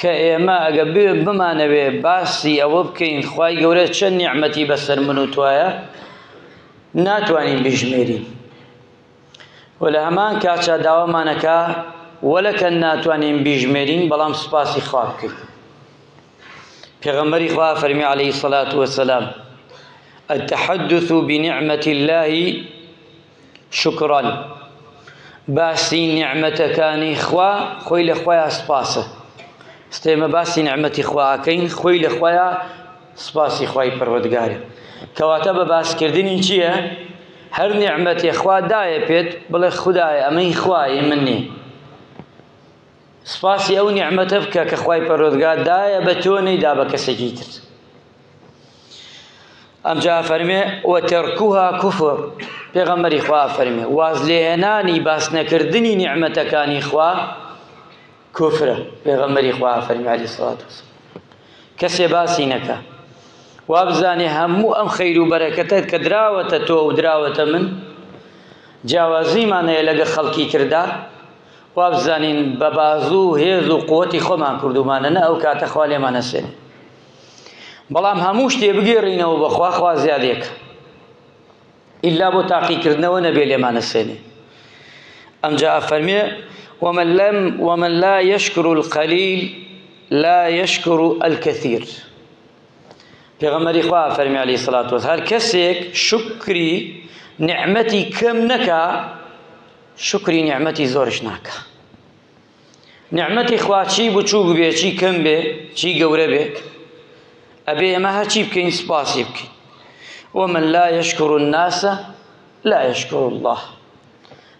کە ئێمە ئەگە بمانەوێ باسی ئەوە بکەین خوای گەورە چەند نیعمەتی بەسەر من و توایە ناتوانین بژمێرین و لە هەمان کاتشا داوامانەکە وەلەکە ناتوانین بژمێرین بەڵام سوپاسی خوا بکەین پێغەمبەری خوا فەرمی عەلەیهی الصەلاة وەسەلام التحدث بنعمة الله شكرا باسی نیعمەتەکانی خوا خۆی لە خوایە سوپاسە ئێمە باسی نیعمەتی خواکەین خۆی لە خوایە سوپاسی خوای پەروەردگارە کەواتە بە باسکردنی چییە هەر نیعمەتی خوا دایە پێت بڵێ خودایە ئەمەی خوایە من نییە سوپاسی ئەو نیعمەتە بکە کە خوای پەروەردگار دایە بە تۆ نەیدا بە کەسێکی تر ئەمجا فەرمێ وەتەرکوها کوفر پێغەمبەری خوا فەرمێ واز لێهێنانی باس نەکردنی نیعمەتەکانی خوا کوفرە پێغەمبەری خوا فەرمی عەلەیهی الصەلاة وەسەلام کەسێ باسی نەکا وا بزانێ هەموو ئەم خەیر و بەرەکەتت کە دراوەتە تۆ و دراوەتە من جیاوازیمانەیە لەگە خەڵکی تردا وا بزانین بە بازوو هێز و قووەتی خۆمان کردومانە نە ئەو کاتە خوا لێمان نەسێنێ بەڵام هەموو شتێ بگێڕینەوە بەخوا خوا زیادێکە ئیلا بۆ تاقیکردنەوە نەبێ لێمان نەسێنێ ئەمجا فەرمێ ومن لا يشكر القليل لا يشكر الكثير پێغەمبەری خوا فەرمی عەلەیهی الصەلاة وەسەلام هەر کەسێک شکری نیعمەتی کەم نەکا شکری نیعمەتی زۆرش ناکە نیعمەتی خوا چی بچووک بێ چی کەم بێ چی گەورە بێ ئەبێ ئێمە هەرچی بکەین سوپاسی بکەین ومن لا يشكر الناس لا يشكر الله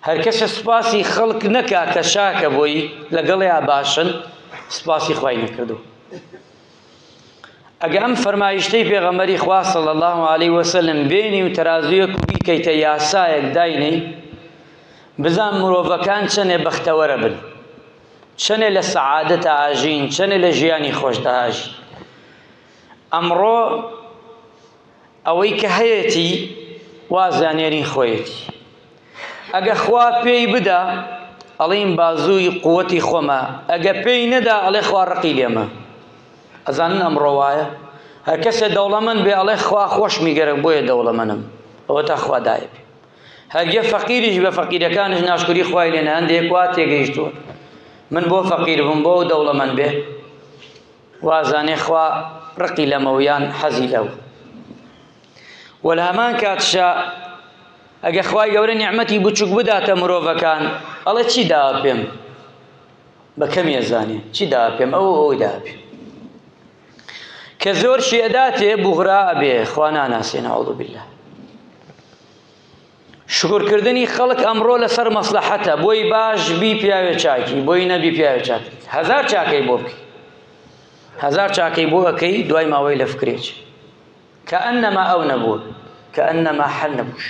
هەر کەسە سوپاسی خەڵک نەکا کە شاکە بۆی لەگەڵیا باشن سوپاسی خوای نەکردو ئەگە ئەم فەرمایشتەی پێغەمبەری خوا صلی الله علیه وسلم بینی و تەرازویەک و بیکەیتە یاسایەک داینەی بزان مرۆڤەکان چەنێ بەختەوەرە بن چەنێ لە سەعادەتە ئاژین چەنێ لە ژیانی خۆشدا ئاژین ئەمڕۆ ئەوەی کە هەیەی وازانێنی خۆیەتی ئەگە خوا پێی بدا ئەڵێن بازووی قووەتی خۆمە ئەگە پێی نەدا ئەڵێ خوا ڕقی لێمە ئەزانن ئەمڕۆ وایە هەر کەسێ دەوڵەمەند بێ ئەڵێ خوا خۆشمی گەرم بۆیە دەوڵەمەندم ئەوە تا خوا دایە پێ هەرگێ فەقیریش بە فەقیرەکانش ناشکری خوای لێ نە هەندێک وا تێگەیشتووە من بۆ فەقیر بووم بۆ دەوڵەمەند بێ وازانێ خوا ڕقی لەمەویان حەزی لەو و لە هەمان کاتشا ئەگە خوای گەورە نیعمەتی بچووک بداتە مرۆڤەکان ئەڵێ چی داوە پێم بە کەمی ئەزانێ چی داوە پێم ئەوەی داوە پێم کە زۆر شێداتێ بوغرا ئەبێ خوا ناناسێ نەعوذ بالله شکرکردنی خەڵک ئەمڕۆ لەسەر مەسلەحەتە بۆی باش بی پیاوێ چاکی بۆی نەبی پیاوێ چاکی هەزار چاکەی بۆ بکەی هەزار چاکەی بۆ ئەەکەی دوای ماوەی لە فکرێک کەئەنەما ئەو نەبووە کەئەنەما حەل نەبووش